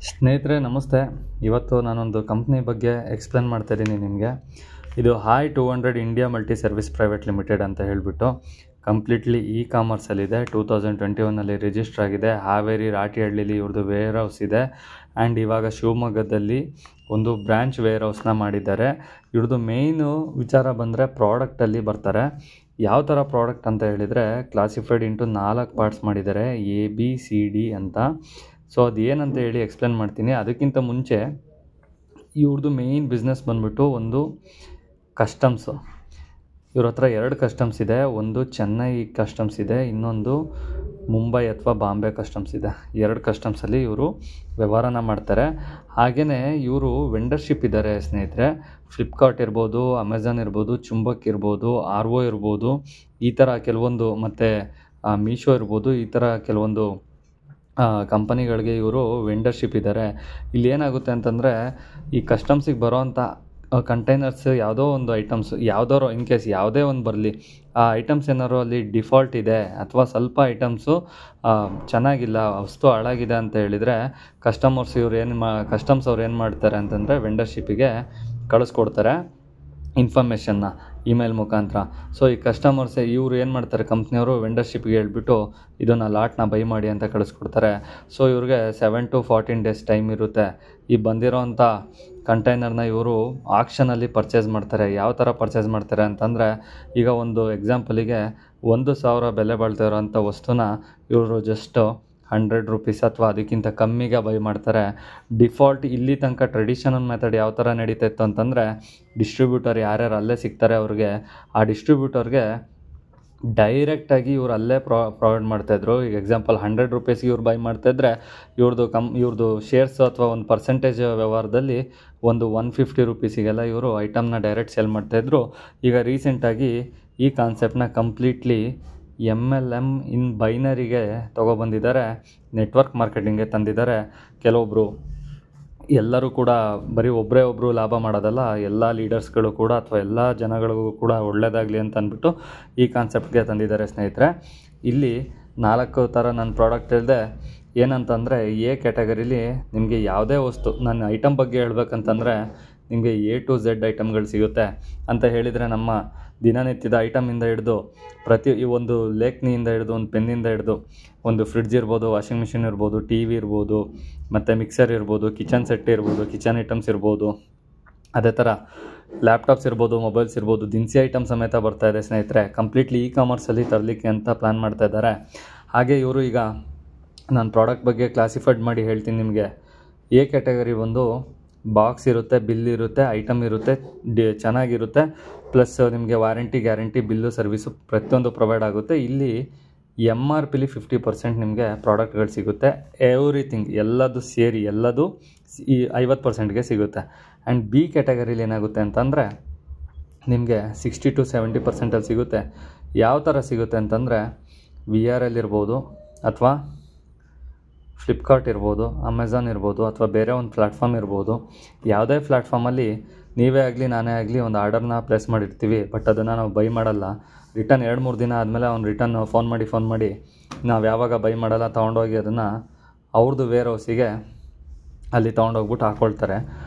ಸ್ನೇಹಿತರೆ ನಮಸ್ತೆ. ಇವತ್ತು ನಾನೊಂದು ಕಂಪ್ನಿ ಬಗ್ಗೆ ಎಕ್ಸ್ಪ್ಲೇನ್ ಮಾಡ್ತಾ ಇದ್ದೀನಿ ನಿಮಗೆ. ಇದು hi 200 India multi service private limited ಅಂತ ಹೇಳಿಬಿಟ್ಟು ಕಂಪ್ಲೀಟ್ಲಿ ಕಾಮರ್ಸಲ್ಲಿದೆ. 2021 ರಿಜಿಸ್ಟರ್ ಆಗಿದೆ. ಹಾವೇರಿ ರಾಟಿಹಳ್ಳಿಲಿ ಇವ್ರದ್ದು ವೇರ್ ಹೌಸ್ ಇದೆ. ಆ್ಯಂಡ್ ಇವಾಗ ಶಿವಮೊಗ್ಗದಲ್ಲಿ ಒಂದು ಬ್ರ್ಯಾಂಚ್ ವೇರ್ ಹೌಸ್ನ ಮಾಡಿದ್ದಾರೆ. ಇವ್ರದ್ದು ಮೇಯ್ನು ವಿಚಾರ ಬಂದರೆ ಪ್ರಾಡಕ್ಟಲ್ಲಿ ಬರ್ತಾರೆ. ಯಾವ ಥರ ಪ್ರಾಡಕ್ಟ್ ಅಂತ ಹೇಳಿದರೆ ಕ್ಲಾಸಿಫೈಡ್ ಇಂಟು 4 ಪಾರ್ಟ್ಸ್ ಮಾಡಿದ್ದಾರೆ, ABCD ಅಂತ. ಸೊ ಅದು ಏನಂತ ಹೇಳಿ ಎಕ್ಸ್ಪ್ಲೇನ್ ಮಾಡ್ತೀನಿ. ಅದಕ್ಕಿಂತ ಮುಂಚೆ ಇವ್ರದ್ದು ಮೇಯ್ನ್ ಬಿಸ್ನೆಸ್ ಬಂದ್ಬಿಟ್ಟು ಒಂದು ಕಸ್ಟಮ್ಸು. ಇವ್ರ ಹತ್ರ 2 ಕಸ್ಟಮ್ಸ್ ಇದೆ. ಒಂದು ಚೆನ್ನೈ ಕಸ್ಟಮ್ಸ್ ಇದೆ, ಇನ್ನೊಂದು ಮುಂಬೈ ಅಥವಾ ಬಾಂಬೆ ಕಸ್ಟಮ್ಸ್ ಇದೆ. 2 ಕಸ್ಟಮ್ಸಲ್ಲಿ ಇವರು ವ್ಯವಹಾರನ ಮಾಡ್ತಾರೆ. ಹಾಗೆಯೇ ಇವರು ವೆಂಡರ್ಶಿಪ್ ಇದ್ದಾರೆ ಸ್ನೇಹಿತರೆ. ಫ್ಲಿಪ್ಕಾರ್ಟ್ ಇರ್ಬೋದು, ಅಮೆಝಾನ್ ಇರ್ಬೋದು, ಚುಂಬಕ್ ಇರ್ಬೋದು, RO ಇರ್ಬೋದು, ಈ ಥರ ಕೆಲವೊಂದು, ಮತ್ತು ಮೀಶೋ ಇರ್ಬೋದು, ಈ ಥರ ಕೆಲವೊಂದು ಕಂಪನಿಗಳಿಗೆ ಇವರು ವೆಂಡರ್ಶಿಪ್ ಇದ್ದಾರೆ. ಇಲ್ಲಿ ಏನಾಗುತ್ತೆ ಅಂತಂದರೆ ಈ ಕಸ್ಟಮ್ಸಿಗೆ ಬರೋವಂಥ ಕಂಟೈನರ್ಸ್ ಯಾವುದೋ ಒಂದು ಐಟಮ್ಸ್, ಯಾವುದಾದ್ರು ಇನ್ ಕೇಸ್ ಯಾವುದೇ ಒಂದು ಬರಲಿ, ಆ ಐಟಮ್ಸ್ ಏನಾದ್ರು ಅಲ್ಲಿ ಡಿಫಾಲ್ಟ್ ಇದೆ ಅಥವಾ ಸ್ವಲ್ಪ ಐಟಮ್ಸು ಚೆನ್ನಾಗಿಲ್ಲ, ವಸ್ತು ಹಾಳಾಗಿದೆ ಅಂತ ಹೇಳಿದರೆ ಕಸ್ಟಮ್ಸ್ ಅವ್ರು ಏನು ಮಾಡ್ತಾರೆ ಅಂತಂದರೆ ವೆಂಡರ್ಶಿಪ್ಪಿಗೆ ಕಳಿಸ್ಕೊಡ್ತಾರೆ ಇನ್ಫಾರ್ಮೇಷನ್ನ ಇಮೇಲ್ ಮುಖಾಂತರ. ಸೊ ಈ ಕಸ್ಟಮರ್ಸ್ ಇವರು ಏನು ಮಾಡ್ತಾರೆ, ಕಂಪ್ನಿಯವರು ವೆಂಡರ್ಶಿಪ್ಗೆ ಹೇಳ್ಬಿಟ್ಟು ಇದನ್ನು ಲಾಟ್ನ ಬೈ ಮಾಡಿ ಅಂತ ಕಳಿಸ್ಕೊಡ್ತಾರೆ. ಸೊ ಇವ್ರಿಗೆ 7 to 14 days ಟೈಮ್ ಇರುತ್ತೆ. ಈ ಬಂದಿರೋವಂಥ ಕಂಟೈನರ್ನ ಇವರು ಆಕ್ಷನಲ್ಲಿ ಪರ್ಚೇಸ್ ಮಾಡ್ತಾರೆ. ಯಾವ ಥರ ಪರ್ಚೇಸ್ ಮಾಡ್ತಾರೆ ಅಂತಂದರೆ, ಈಗ ಒಂದು ಎಕ್ಸಾಂಪಲಿಗೆ 1,000 ಬೆಲೆ ಬಾಳ್ತಾ ಇರೋವಂಥ ವಸ್ತುನ ಇವರು ಜಸ್ಟ್ 100 ರೂಪೀಸ್ ಅಥವಾ ಅದಕ್ಕಿಂತ ಕಮ್ಮಿಗೆ ಬೈ ಮಾಡ್ತಾರೆ. ಡಿಫಾಲ್ಟ್ ಇಲ್ಲಿ ತನಕ ಟ್ರೆಡಿಷನಲ್ ಮೆಥಡ್ ಯಾವ ಥರ ನಡೀತಾ ಇತ್ತು ಅಂತಂದರೆ, ಡಿಸ್ಟ್ರಿಬ್ಯೂಟರ್ ಯಾರ್ಯಾರು ಅಲ್ಲೇ ಸಿಗ್ತಾರೆ ಅವ್ರಿಗೆ, ಆ ಡಿಸ್ಟ್ರಿಬ್ಯೂಟರ್ಗೆ ಡೈರೆಕ್ಟಾಗಿ ಇವ್ರು ಅಲ್ಲೇ ಪ್ರೊವೈಡ್ ಮಾಡ್ತಾಯಿದ್ರು. ಈಗ ಎಕ್ಸಾಂಪಲ್ 100 ರೂಪೀಸ್ಗೆ ಇವ್ರು ಬೈ ಮಾಡ್ತಾಯಿದ್ರೆ ಇವ್ರದ್ದು ಶೇರ್ಸು ಅಥವಾ ಒಂದು ಪರ್ಸೆಂಟೇಜ್ ವ್ಯವಹಾರದಲ್ಲಿ ಒಂದು 150 ರೂಪೀಸಿಗೆಲ್ಲ ಇವರು ಐಟಮ್ನ ಡೈರೆಕ್ಟ್ ಸೆಲ್ ಮಾಡ್ತಾಯಿದ್ರು. ಈಗ ರೀಸೆಂಟಾಗಿ ಈ ಕಾನ್ಸೆಪ್ಟನ್ನ ಕಂಪ್ಲೀಟ್ಲಿ MLM ಇನ್ ಬೈನರಿಗೆ ತೊಗೊಬಂದಿದ್ದಾರೆ, ನೆಟ್ವರ್ಕ್ ಮಾರ್ಕೆಟಿಂಗ್ಗೆ ತಂದಿದ್ದಾರೆ. ಕೆಲವೊಬ್ಬರು, ಎಲ್ಲರೂ ಕೂಡ ಬರೀ ಒಬ್ಬರು ಲಾಭ ಮಾಡೋದಲ್ಲ, ಎಲ್ಲ ಲೀಡರ್ಸ್ಗಳು ಕೂಡ ಅಥವಾ ಎಲ್ಲ ಜನಗಳಿಗೂ ಕೂಡ ಒಳ್ಳೆಯದಾಗಲಿ ಅಂತ ಅಂದ್ಬಿಟ್ಟು ಈ ಕಾನ್ಸೆಪ್ಟ್ಗೆ ತಂದಿದ್ದಾರೆ ಸ್ನೇಹಿತರೆ. ಇಲ್ಲಿ 4 ಥರ ನನ್ನ ಪ್ರಾಡಕ್ಟ್ ಹೇಳಿದೆ. ಏನಂತಂದರೆ A ಕ್ಯಾಟಗರಿಲಿ ನಿಮಗೆ ಯಾವುದೇ ವಸ್ತು, ನನ್ನ ಐಟಮ್ ಬಗ್ಗೆ ಹೇಳ್ಬೇಕಂತಂದರೆ ನಿಮಗೆ A to Z ಐಟಮ್ಗಳು ಸಿಗುತ್ತೆ ಅಂತ ಹೇಳಿದರೆ, ನಮ್ಮ ದಿನನಿತ್ಯದ ಐಟಮಿಂದ ಹಿಡಿದು ಈ ಒಂದು ಲೇಖನಿಯಿಂದ ಹಿಡಿದು, ಒಂದು ಪೆನ್ನಿಂದ ಹಿಡಿದು, ಒಂದು ಫ್ರಿಡ್ಜ್ ಇರ್ಬೋದು, ವಾಷಿಂಗ್ ಮಿಷಿನ್ ಇರ್ಬೋದು, TV ಇರ್ಬೋದು, ಮತ್ತು ಮಿಕ್ಸರ್ ಇರ್ಬೋದು, ಕಿಚನ್ ಸೆಟ್ ಇರ್ಬೋದು, ಕಿಚನ್ ಐಟಮ್ಸ್ ಇರ್ಬೋದು, ಅದೇ ಥರ ಲ್ಯಾಪ್ಟಾಪ್ಸ್ ಇರ್ಬೋದು, ಮೊಬೈಲ್ಸ್ ಇರ್ಬೋದು, ದಿನಸಿ ಐಟಮ್ ಸಮೇತ ಬರ್ತಾ ಇದೆ ಸ್ನೇಹಿತರೆ. ಕಂಪ್ಲೀಟ್ಲಿ ಕಾಮರ್ಸಲ್ಲಿ ತರಲಿಕ್ಕೆ ಅಂತ ಪ್ಲ್ಯಾನ್ ಮಾಡ್ತಾ ಇದ್ದಾರೆ. ಹಾಗೆ ಇವರು ಈಗ ನಾನು ಪ್ರಾಡಕ್ಟ್ ಬಗ್ಗೆ ಕ್ಲಾಸಿಫೈಡ್ ಮಾಡಿ ಹೇಳ್ತೀನಿ ನಿಮಗೆ. A ಕ್ಯಾಟಗರಿ ಒಂದು ಬಾಕ್ಸ್ ಇರುತ್ತೆ, ಬಿಲ್ ಇರುತ್ತೆ, ಐಟಮ್ ಇರುತ್ತೆ, ಚೆನ್ನಾಗಿರುತ್ತೆ, ಪ್ಲಸ್ ನಿಮಗೆ ವಾರಂಟಿ, ಗ್ಯಾರಂಟಿ, ಬಿಲ್ಲು, ಸರ್ವಿಸು ಪ್ರತಿಯೊಂದು ಪ್ರೊವೈಡ್ ಆಗುತ್ತೆ. ಇಲ್ಲಿ MRPಲಿ 50% ನಿಮಗೆ ಪ್ರಾಡಕ್ಟ್ಗಳು ಸಿಗುತ್ತೆ. ಎವ್ರಿಥಿಂಗ್ ಎಲ್ಲದು ಸೇರಿ ಎಲ್ಲದು ಈ 50%ಗೆ ಸಿಗುತ್ತೆ. ಆ್ಯಂಡ್ B ಕ್ಯಾಟಗರಿಲಿ ಏನಾಗುತ್ತೆ ಅಂತಂದರೆ ನಿಮಗೆ 60 to 70%ಅಲ್ಲಿ ಸಿಗುತ್ತೆ. ಯಾವ ಥರ ಸಿಗುತ್ತೆ ಅಂತಂದರೆ VRL ಇರ್ಬೋದು, ಅಥವಾ ಫ್ಲಿಪ್ಕಾರ್ಟ್ ಇರ್ಬೋದು, ಅಮೆಝಾನ್ ಇರ್ಬೋದು, ಅಥವಾ ಬೇರೆ ಒಂದು ಪ್ಲ್ಯಾಟ್ಫಾರ್ಮ್ ಇರ್ಬೋದು. ಯಾವುದೇ ಪ್ಲ್ಯಾಟ್ಫಾರ್ಮಲ್ಲಿ ನೀವೇ ಆಗಲಿ ನಾನೇ ಆಗಲಿ ಒಂದು ಆರ್ಡರ್ನ ಪ್ಲೇಸ್ ಮಾಡಿರ್ತೀವಿ, ಬಟ್ ಅದನ್ನು ನಾವು ಬೈ ಮಾಡಲ್ಲ. ರಿಟರ್ನ್ 2-3 ದಿನ ಆದಮೇಲೆ ಅವ್ನು ರಿಟರ್ನ್ ಫೋನ್ ಮಾಡಿ ನಾವು ಯಾವಾಗ ಬೈ ಮಾಡಲ್ಲ ತೊಗೊಂಡೋಗಿ ಅದನ್ನು ಅವ್ರದ್ದು ವೇರ್ ಹೌಸಿಗೆ ಅಲ್ಲಿ ತೊಗೊಂಡೋಗ್ಬಿಟ್ಟು ಹಾಕ್ಕೊಳ್ತಾರೆ.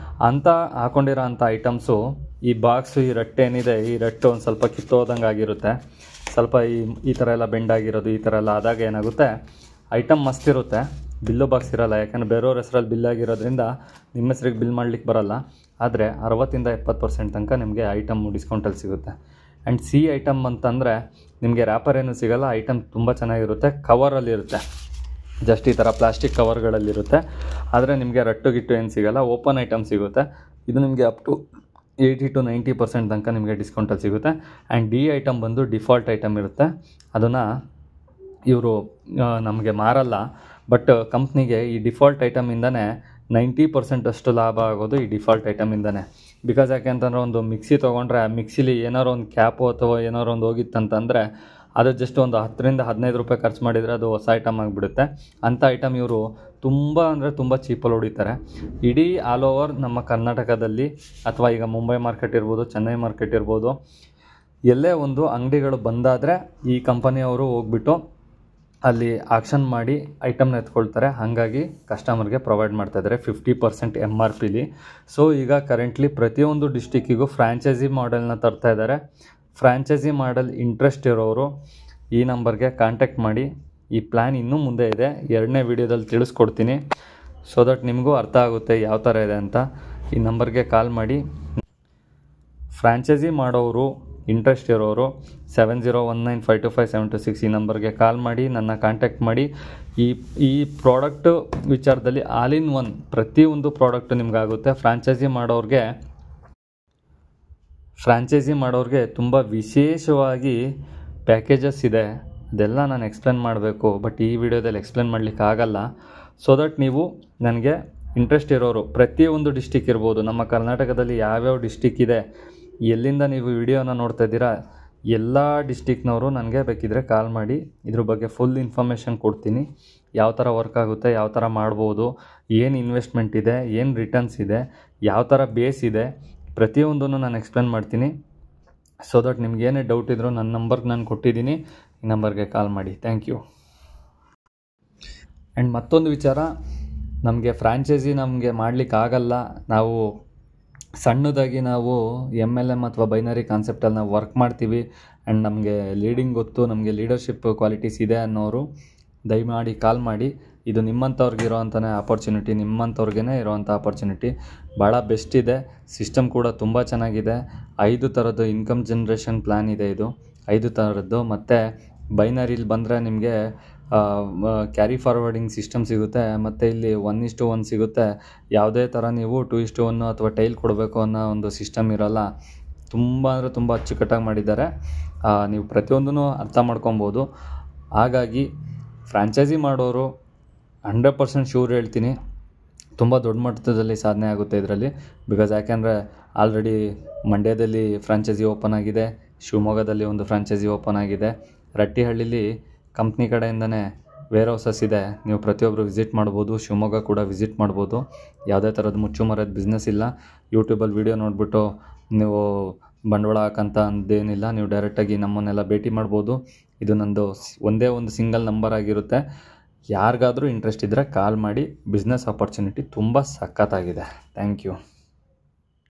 ಅಂತ ಹಾಕ್ಕೊಂಡಿರೋ ಅಂಥ ಐಟಮ್ಸು, ಈ ಬಾಕ್ಸು, ಈ ರಟ್ಟು ಏನಿದೆ, ಈ ರಟ್ಟು ಒಂದು ಸ್ವಲ್ಪ ಕಿತ್ತೋದಂಗೆ ಆಗಿರುತ್ತೆ, ಸ್ವಲ್ಪ ಈ ಥರ ಎಲ್ಲ ಬೆಂಡಾಗಿರೋದು, ಈ ಥರ ಎಲ್ಲ ಆದಾಗ ಏನಾಗುತ್ತೆ, ಐಟಮ್ ಮಸ್ತಿರುತ್ತೆ, ಬಿಲ್ಲು ಬಾಕ್ಸ್ ಇರೋಲ್ಲ. ಯಾಕಂದರೆ ಬೇರೆಯವ್ರ ಹೆಸರಲ್ಲಿ ಬಿಲ್ ಆಗಿರೋದ್ರಿಂದ ನಿಮ್ಮ ಹೆಸ್ರಿಗೆ ಬಿಲ್ ಮಾಡಲಿಕ್ಕೆ ಬರೋಲ್ಲ. ಆದರೆ 60-70% ತನಕ ನಿಮಗೆ ಐಟಮ್ ಡಿಸ್ಕೌಂಟಲ್ಲಿ ಸಿಗುತ್ತೆ. ಆ್ಯಂಡ್ C ಐಟಮ್ ಅಂತಂದರೆ ನಿಮಗೆ ರ್ಯಾಪರ್ ಏನೂ ಸಿಗೋಲ್ಲ, ಐಟಮ್ ತುಂಬ ಚೆನ್ನಾಗಿರುತ್ತೆ, ಕವರಲ್ಲಿರುತ್ತೆ, ಜಸ್ಟ್ ಈ ಥರ ಪ್ಲಾಸ್ಟಿಕ್ ಕವರ್ಗಳಲ್ಲಿರುತ್ತೆ. ಆದರೆ ನಿಮಗೆ ರಟ್ಟು ಗಿಟ್ಟು ಏನು ಸಿಗೋಲ್ಲ, ಓಪನ್ ಐಟಮ್ ಸಿಗುತ್ತೆ. ಇದು ನಿಮಗೆ ಅಪ್ ಟು 80 to 90% ತನಕ ನಿಮಗೆ ಡಿಸ್ಕೌಂಟಲ್ಲಿ ಸಿಗುತ್ತೆ. ಆ್ಯಂಡ್ D ಐಟಮ್ ಬಂದು ಡಿಫಾಲ್ಟ್ ಐಟಮ್ ಇರುತ್ತೆ. ಅದನ್ನು ಇವರು ನಮಗೆ ಮಾರಲ್ಲ, ಬಟ್ ಕಂಪ್ನಿಗೆ ಈ ಡಿಫಾಲ್ಟ್ ಐಟಮಿಂದನೇ 90% ಅಷ್ಟು ಲಾಭ ಆಗೋದು ಈ ಡಿಫಾಲ್ಟ್ ಐಟಮಿಂದನೇ. ಬಿಕಾಸ್ ಯಾಕೆ ಅಂತಂದರೆ, ಒಂದು ಮಿಕ್ಸಿ ತೊಗೊಂಡ್ರೆ ಆ ಮಿಕ್ಸಿಲಿ ಏನಾರು ಒಂದು ಕ್ಯಾಪು ಅಥವಾ ಏನಾರು ಒಂದು ಹೋಗಿತ್ತಂತಂದರೆ ಅದು ಜಸ್ಟ್ ಒಂದು 10-15 ರೂಪಾಯಿ ಖರ್ಚು ಮಾಡಿದರೆ ಅದು ಹೊಸ ಐಟಮ್ ಆಗಿಬಿಡುತ್ತೆ. ಅಂಥ ಐಟಮ್ ಇವರು ತುಂಬ ಚೀಪಲ್ಲಿ ಹೊಡಿತಾರೆ. ಇಡೀ ಆಲ್ ಓವರ್ ನಮ್ಮ ಕರ್ನಾಟಕದಲ್ಲಿ, ಅಥವಾ ಈಗ ಮುಂಬೈ ಮಾರ್ಕೆಟ್ ಇರ್ಬೋದು, ಚೆನ್ನೈ ಮಾರ್ಕೆಟ್ ಇರ್ಬೋದು, ಎಲ್ಲೇ ಒಂದು ಅಂಗಡಿಗಳು ಬಂದಾದರೆ ಈ ಕಂಪನಿಯವರು ಹೋಗ್ಬಿಟ್ಟು ಅಲ್ಲಿ ಆಕ್ಷನ್ ಮಾಡಿ ಐಟಮ್ನ ಎತ್ಕೊಳ್ತಾರೆ. ಹಾಗಾಗಿ ಕಸ್ಟಮರ್ಗೆ ಪ್ರೊವೈಡ್ ಮಾಡ್ತಾಯಿದ್ದಾರೆ 50% MRPಲಿ. ಸೊ ಈಗ ಕರೆಂಟ್ಲಿ ಪ್ರತಿಯೊಂದು ಡಿಸ್ಟಿಕ್ಕಿಗೂ ಫ್ರ್ಯಾಂಚೈಸಿ ಮಾಡೆಲ್ನ ತರ್ತಾ ಇದ್ದಾರೆ. ಫ್ರ್ಯಾಂಚೈಸಿ ಮಾಡೆಲ್ ಇಂಟ್ರೆಸ್ಟ್ ಇರೋರು ಈ ನಂಬರ್ಗೆ ಕಾಂಟ್ಯಾಕ್ಟ್ ಮಾಡಿ. ಈ ಪ್ಲ್ಯಾನ್ ಇನ್ನೂ ಮುಂದೆ ಇದೆ, 2ನೇ ವಿಡಿಯೋದಲ್ಲಿ ತಿಳಿಸ್ಕೊಡ್ತೀನಿ. ಸೊ ದಟ್ ನಿಮಗೂ ಅರ್ಥ ಆಗುತ್ತೆ ಯಾವ ಥರ ಇದೆ ಅಂತ. ಈ ನಂಬರ್ಗೆ ಕಾಲ್ ಮಾಡಿ. ಫ್ರ್ಯಾಂಚೈಸಿ ಮಾಡೋರು ಇಂಟ್ರೆಸ್ಟ್ ಇರೋರು 7019525726 ಈ ನಂಬರ್ಗೆ ಕಾಲ್ ಮಾಡಿ, ನನ್ನ ಕಾಂಟ್ಯಾಕ್ಟ್ ಮಾಡಿ. ಈ ಪ್ರಾಡಕ್ಟು ವಿಚಾರದಲ್ಲಿ ಆಲ್ ಇನ್ ಒನ್ ಪ್ರತಿಯೊಂದು ಪ್ರಾಡಕ್ಟು ನಿಮಗಾಗುತ್ತೆ. ಫ್ರ್ಯಾಂಚೈಸಿ ಮಾಡೋರಿಗೆ ತುಂಬ ವಿಶೇಷವಾಗಿ ಪ್ಯಾಕೇಜಸ್ ಇದೆ. ಅದೆಲ್ಲ ನಾನು ಎಕ್ಸ್ಪ್ಲೇನ್ ಮಾಡಬೇಕು, ಬಟ್ ಈ ವಿಡಿಯೋದಲ್ಲಿ ಎಕ್ಸ್ಪ್ಲೇನ್ ಮಾಡಲಿಕ್ಕೆ ಆಗಲ್ಲ. ಸೊ ದಟ್ ನೀವು ನನಗೆ ಇಂಟ್ರೆಸ್ಟ್ ಇರೋರು ಪ್ರತಿಯೊಂದು ಡಿಸ್ಟಿಕ್ ಇರ್ಬೋದು, ನಮ್ಮ ಕರ್ನಾಟಕದಲ್ಲಿ ಯಾವ್ಯಾವ ಡಿಸ್ಟಿಕ್ ಇದೆ, ಎಲ್ಲಿಂದ ನೀವು ವಿಡಿಯೋನ ನೋಡ್ತಾ ಇದ್ದೀರಾ, ಎಲ್ಲ ಡಿಸ್ಟಿಕ್ನವರು ನನಗೆ ಬೇಕಿದ್ರೆ ಕಾಲ್ ಮಾಡಿ. ಇದ್ರ ಬಗ್ಗೆ ಫುಲ್ ಇನ್ಫಾರ್ಮೇಷನ್ ಕೊಡ್ತೀನಿ. ಯಾವ ಥರ ವರ್ಕ್ ಆಗುತ್ತೆ, ಯಾವ ಥರ ಮಾಡ್ಬೋದು, ಏನು ಇನ್ವೆಸ್ಟ್ಮೆಂಟ್ ಇದೆ, ಏನು ರಿಟರ್ನ್ಸ್ ಇದೆ, ಯಾವ ಥರ ಬೇಸ್ ಇದೆ, ಪ್ರತಿಯೊಂದನ್ನು ನಾನು ಎಕ್ಸ್ಪ್ಲೇನ್ ಮಾಡ್ತೀನಿ. ಸೊ ದಟ್ ನಿಮ್ಗೆ ಏನೇ ಡೌಟ್ ಇದ್ರೂ ನನ್ನ ನಂಬರ್ಗೆ ನಾನು ಕೊಟ್ಟಿದ್ದೀನಿ, ಈ ನಂಬರ್ಗೆ ಕಾಲ್ ಮಾಡಿ. Thank you. ಆ್ಯಂಡ್ ಮತ್ತೊಂದು ವಿಚಾರ, ನಮಗೆ ಫ್ರ್ಯಾಂಚೈಸಿ ನಮಗೆ ಮಾಡಲಿಕ್ಕಾಗಲ್ಲ, ನಾವು ಸಣ್ಣದಾಗಿ ನಾವು MLM ಅಥವಾ ಬೈನರಿ ಕಾನ್ಸೆಪ್ಟಲ್ಲಿ ನಾವು ವರ್ಕ್ ಮಾಡ್ತೀವಿ ಆ್ಯಂಡ್ ನಮಗೆ ಲೀಡಿಂಗ್ ಗೊತ್ತು, ನಮಗೆ ಲೀಡರ್ಶಿಪ್ ಕ್ವಾಲಿಟೀಸ್ ಇದೆ ಅನ್ನೋರು ದಯಮಾಡಿ ಕಾಲ್ ಮಾಡಿ. ಇದು ನಿಮ್ಮಂಥವ್ರಿಗೆ ಇರೋವಂಥನೇ ಆಪರ್ಚುನಿಟಿ, ನಿಮ್ಮಂಥವ್ರಿಗೇ ಇರೋವಂಥ ಆಪರ್ಚುನಿಟಿ. ಭಾಳ ಬೆಸ್ಟ್ ಇದೆ, ಸಿಸ್ಟಮ್ ಕೂಡ ತುಂಬ ಚೆನ್ನಾಗಿದೆ. 5 ಥರದ್ದು ಇನ್ಕಮ್ ಜನ್ರೇಷನ್ ಪ್ಲ್ಯಾನ್ ಇದೆ ಇದು, 5 ಥರದ್ದು. ಮತ್ತು ಬೈನರಿಲಿ ಬಂದರೆ ನಿಮಗೆ ಕ್ಯಾರಿ ಫಾರ್ವರ್ಡಿಂಗ್ ಸಿಸ್ಟಮ್ ಸಿಗುತ್ತೆ, ಮತ್ತು ಇಲ್ಲಿ 1:1 ಸಿಗುತ್ತೆ. ಯಾವುದೇ ಥರ ನೀವು 2:1 ಅಥವಾ ಟೈಲ್ ಕೊಡಬೇಕು ಅನ್ನೋ ಒಂದು ಸಿಸ್ಟಮ್ ಇರೋಲ್ಲ. ತುಂಬ ಅಂದರೆ ತುಂಬ ಅಚ್ಚುಕಟ್ಟಾಗಿ ಮಾಡಿದ್ದಾರೆ. ನೀವು ಪ್ರತಿಯೊಂದೂ ಅರ್ಥ ಮಾಡ್ಕೊಬೋದು. ಹಾಗಾಗಿ ಫ್ರ್ಯಾಂಚೈಸಿ ಮಾಡೋರು 100% ಶೂರ್ ಹೇಳ್ತೀನಿ, ತುಂಬ ದೊಡ್ಡ ಮಟ್ಟದಲ್ಲಿ ಸಾಧನೆ ಆಗುತ್ತೆ ಇದರಲ್ಲಿ. ಯಾಕೆಂದರೆ ಆಲ್ರೆಡಿ ಮಂಡ್ಯದಲ್ಲಿ ಫ್ರ್ಯಾಂಚೈಸಿ ಓಪನ್ ಆಗಿದೆ, ಶಿವಮೊಗ್ಗದಲ್ಲಿ ಒಂದು ಫ್ರ್ಯಾಂಚೈಸಿ ಓಪನ್ ಆಗಿದೆ, ರಟ್ಟಿಹಳ್ಳಿಲಿ ಕಂಪ್ನಿ ಕಡೆಯಿಂದನೇ ವೇರ್ ಹೌಸಸ್ ಇದೆ. ನೀವು ಪ್ರತಿಯೊಬ್ಬರು ವಿಸಿಟ್ ಮಾಡ್ಬೋದು, ಶಿವಮೊಗ್ಗ ಕೂಡ ವಿಸಿಟ್ ಮಾಡ್ಬೋದು. ಯಾವುದೇ ಥರದ ಮುಚ್ಚುಮರದ ಬಿಸ್ನೆಸ್ ಇಲ್ಲ. ಯೂಟ್ಯೂಬಲ್ಲಿ ವೀಡಿಯೋ ನೋಡಿಬಿಟ್ಟು ನೀವು ಬಂಡವಾಳ ಹಾಕಂತಂದೇನಿಲ್ಲ, ನೀವು ಡೈರೆಕ್ಟಾಗಿ ನಮ್ಮನ್ನೆಲ್ಲ ಭೇಟಿ ಮಾಡ್ಬೋದು. ಇದು ನಂದು ಒಂದೇ ಒಂದು ಸಿಂಗಲ್ ನಂಬರ್ ಆಗಿರುತ್ತೆ. ಯಾರಿಗಾದರೂ ಇಂಟ್ರೆಸ್ಟ್ ಇದ್ದರೆ ಕಾಲ್ ಮಾಡಿ. ಬಿಸ್ನೆಸ್ ಆಪರ್ಚುನಿಟಿ ತುಂಬ ಸಖತ್ತಾಗಿದೆ. Thank you.